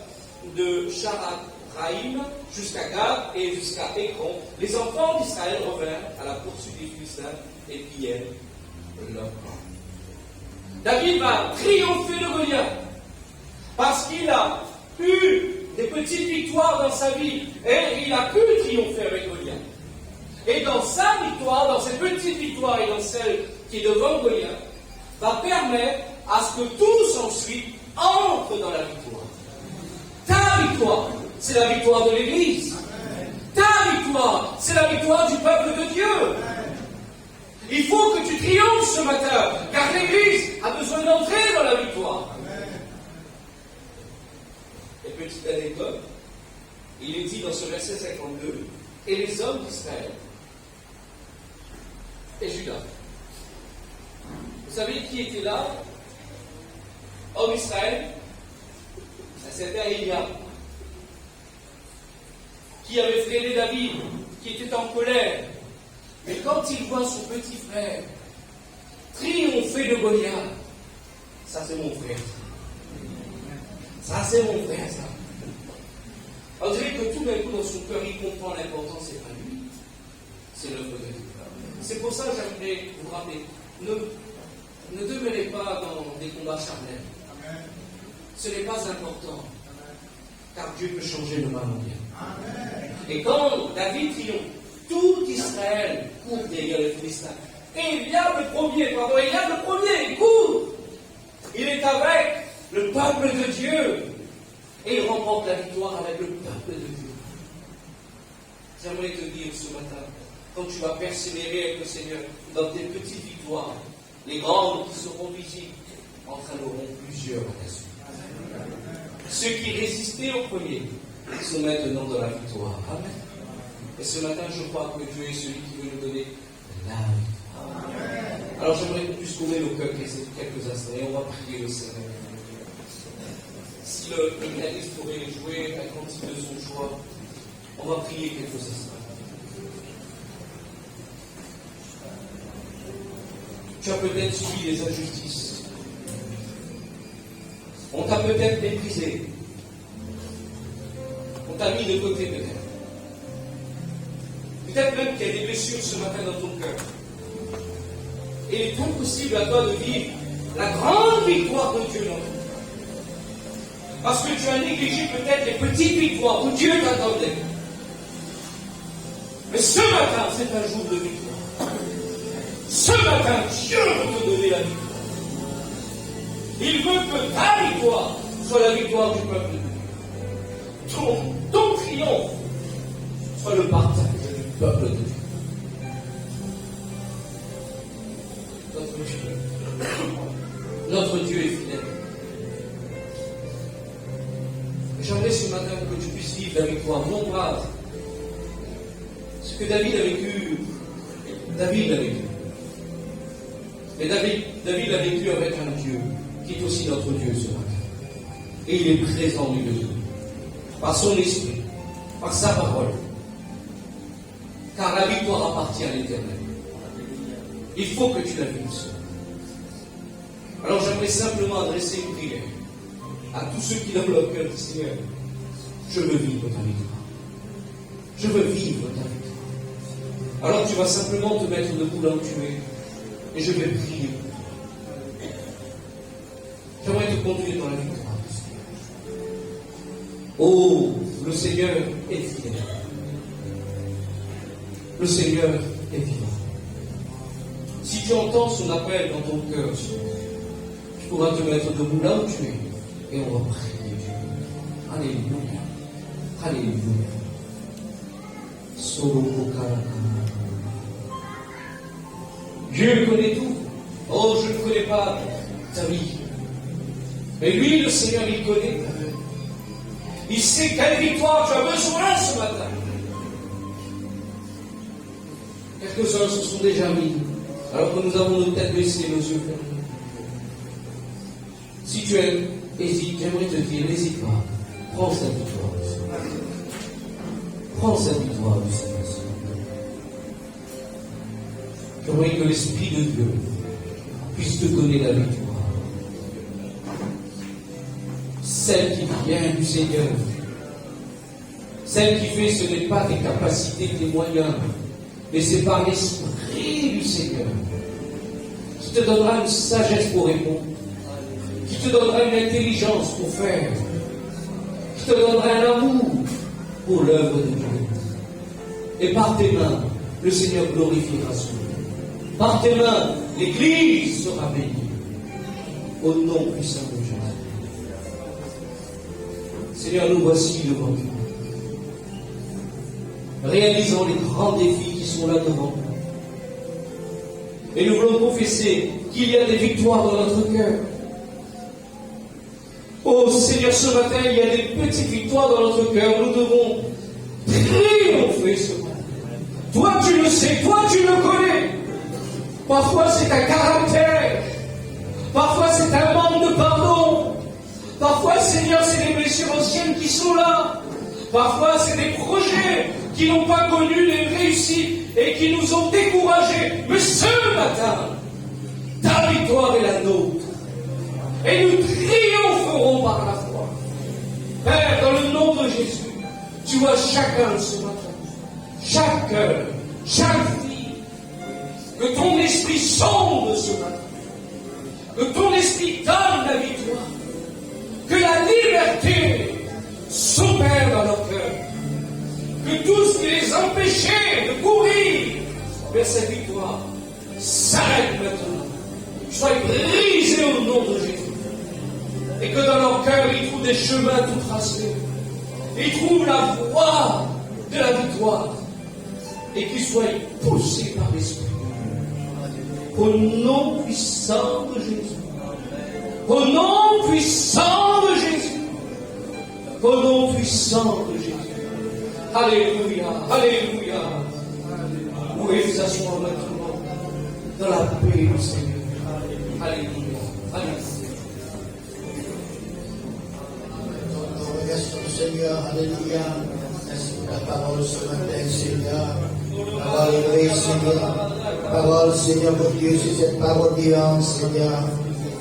de Charaïm jusqu'à Gad et jusqu'à Écron. Les enfants d'Israël revinrent à la poursuite des Philistins et pillèrent leur camp. David va triompher de Goliath parce qu'il a eu des petites victoires dans sa vie et il a pu triompher avec Goliath. Et dans sa victoire, dans cette petite victoire et dans celle qui est devant Goliath, va permettre à ce que tous ensuite entrent dans la victoire. Ta victoire, c'est la victoire de l'Église. Ta victoire, c'est la victoire du peuple de Dieu. Il faut que tu triomphes ce matin, car l'Église a besoin d'entrer dans la victoire. Et petite anecdote, il est dit dans ce verset 52, et les hommes d'Israël et Juda. Vous savez qui était là? Homme Israël, c'était Élia, qui avait freiné David, qui était en colère. Mais quand il voit son petit frère triompher de Goliath, ça c'est mon frère. Ça c'est mon frère, ça. On dirait que tout d'un coup dans son cœur, il comprend l'importance, c'est pas lui, c'est l'œuvre de Dieu. C'est pour ça que j'aimerais vous rappeler, ne demeurez pas dans des combats charnels. Ce n'est pas important, car Dieu peut changer le mal en bien. Et quand David triomphe, tout Israël court derrière les Philistins. Et il y a le premier, il court. Il est avec le peuple de Dieu. Et il remporte la victoire avec le peuple de Dieu. J'aimerais te dire ce matin, quand tu vas persévérer avec le Seigneur dans tes petites victoires, les grandes qui seront visibles entraîneront plusieurs à la suite. Ceux qui résistaient au premier sont maintenant dans la victoire. Amen. Et ce matin, je crois que Dieu est celui qui veut nous donner la victoire. Alors j'aimerais qu'on puisse ouvrir nos cœurs quelques instants et on va prier le Seigneur. Si le pianiste pourrait jouer la cantique de son choix, on va prier quelques instants. Tu as peut-être subi les injustices. On t'a peut-être méprisé. On t'a mis de côté peut-être. Peut-être même qu'il y a des blessures ce matin dans ton cœur. Et il est impossible à toi de vivre la grande victoire de Dieu dans ton cœur. Parce que tu as négligé peut-être les petites victoires où Dieu t'attendait. Mais ce matin, c'est un jour de victoire. Ce matin, Dieu veut te donner la victoire. Il veut que ta victoire soit la victoire du peuple de Dieu. Ton triomphe soit le partage du peuple de Dieu. Notre Dieu est fidèle. J'aimerais ce matin que tu puisses vivre la victoire, non pas ce que David a vécu. David a vécu. Mais David a vécu avec un Dieu qui est aussi notre Dieu ce matin. Et il est présent au milieu de nous. Par son esprit, par sa parole. Car la victoire appartient à l'Éternel. Il faut que tu la vives. Alors j'aimerais simplement adresser une prière à tous ceux qui dans leur cœur disent Seigneur, je veux vivre ta victoire. Je veux vivre ta victoire. Alors tu vas simplement te mettre debout là où tu es et je vais prier. J'aimerais te conduire dans la victoire. Oh, le Seigneur est fidèle. Le Seigneur est vivant. Si tu entends son appel dans ton cœur, tu pourras te mettre debout là où tu es et on va prier Dieu. Alléluia. Alléluia. Dieu connaît tout. Oh, je ne connais pas ta vie. Mais lui, le Seigneur, il connaît ta vie. Il sait quelle victoire tu as besoin ce matin. Quelques-uns se sont déjà mis, alors que nous avons nos têtes baissées, nos yeux fermés. Si tu hésites, j'aimerais te dire, n'hésite pas. Prends cette victoire. Prends cette victoire du Seigneur. J'aimerais que l'Esprit de Dieu puisse te donner la victoire. Celle qui vient du Seigneur. Celle qui fait, ce n'est pas tes capacités, tes moyens, mais c'est par l'Esprit du Seigneur qui te donnera une sagesse pour répondre, qui te donnera une intelligence pour faire, qui te donnera un amour pour l'œuvre de Dieu. Et par tes mains, le Seigneur glorifiera son nom. Par tes mains, l'Église sera bénie. Au nom puissant de Jésus. Seigneur, nous voici devant toi. Réalisons les grands défis qui sont là devant nous. Et nous voulons confesser qu'il y a des victoires dans notre cœur. Oh Seigneur, ce matin, il y a des petites victoires dans notre cœur. Nous devons triompher ce matin. Toi, tu le sais, toi, tu le connais. Parfois, c'est un caractère. Parfois, c'est un manque de pardon. Parfois, Seigneur, c'est des blessures anciennes qui sont là. Parfois, c'est des projets qui n'ont pas connu les réussites et qui nous ont découragés. Mais ce matin, ta victoire est la nôtre. Et nous triompherons par la foi. Père, dans le nom de Jésus, tu vois chacun ce matin, chaque cœur, chaque vie, que ton esprit sonde ce matin, que ton esprit donne la victoire, que la liberté s'opère dans leur cœur, Père, cette victoire s'arrête maintenant. Sois brisé au nom de Jésus. Et que dans leur cœur, ils trouvent des chemins tout tracés. Ils trouvent la voie de la victoire. Et qu'ils soient poussés par l'Esprit. Au nom puissant de Jésus. Au nom puissant de Jésus. Au nom puissant de Jésus. Alléluia. Alléluia. Vous pouvez vous asseoir maintenant dans la paix du Seigneur. Alléluia. Alléluia. Seigneur, alléluia. Merci pour la parole ce matin, Seigneur. Parole vraie, Seigneur. Parole, Seigneur, mon Dieu, c'est cette parole vivante, Seigneur.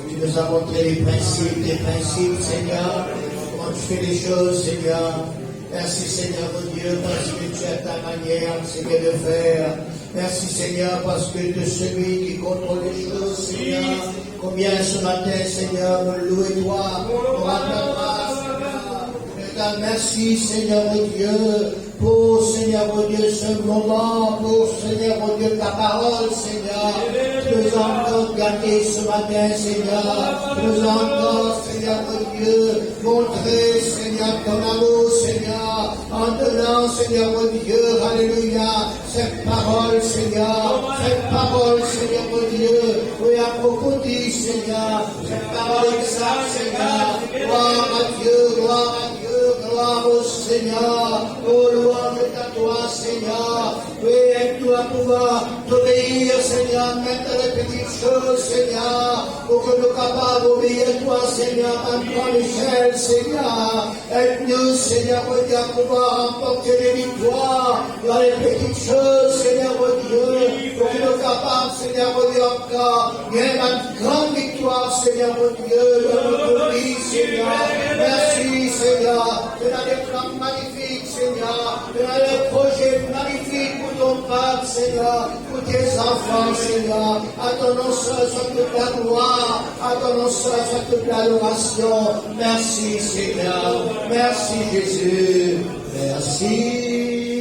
Tu nous as montré les principes, Seigneur. Comment tu fais les choses, Seigneur. Merci, Seigneur, mon Dieu, parce que tu as ta manière, Seigneur, de faire. Merci, Seigneur, parce que de celui qui contrôle les choses, Seigneur. Combien ce matin, Seigneur, nous louer toi, nous rendre grâce, Seigneur. Merci, Seigneur, mon Dieu, pour, Seigneur, mon Dieu, ce moment, pour, Seigneur, mon Dieu, ta parole, Seigneur. Tu nous as encore gâtés ce matin, Seigneur. Tu nous as encore, Seigneur, mon Dieu, montré, Seigneur, ton amour, Seigneur, en donnant, Seigneur, mon Dieu, alléluia, cette parole, Seigneur, mon Dieu, oui, approfondie, Seigneur, cette parole exacte, Seigneur, gloire à Dieu, gloire au Seigneur, oh louange à toi, Seigneur, oui, aide-nous à pouvoir t'obéir, Seigneur, mettre les petites choses, Seigneur, pour que nous capables d'obéir à toi, Seigneur, à grande échelle, Seigneur, aide-nous, Seigneur, mon Dieu, à pouvoir remporter les victoires dans les petites choses, Seigneur, mon Dieu, pour que nous capables, Seigneur, mon Dieu, encore, bien une grande victoire, Seigneur, mon Dieu, dans notre vie, Seigneur, merci, Seigneur, tu as des plans magnifiques, Seigneur, tu as des projets magnifiques pour ton peuple, Seigneur, pour tes enfants, Seigneur, à ton nom seul soit toute la gloire, à ton nom seul soit toute l'adoration, merci, Seigneur, merci, Jésus, merci.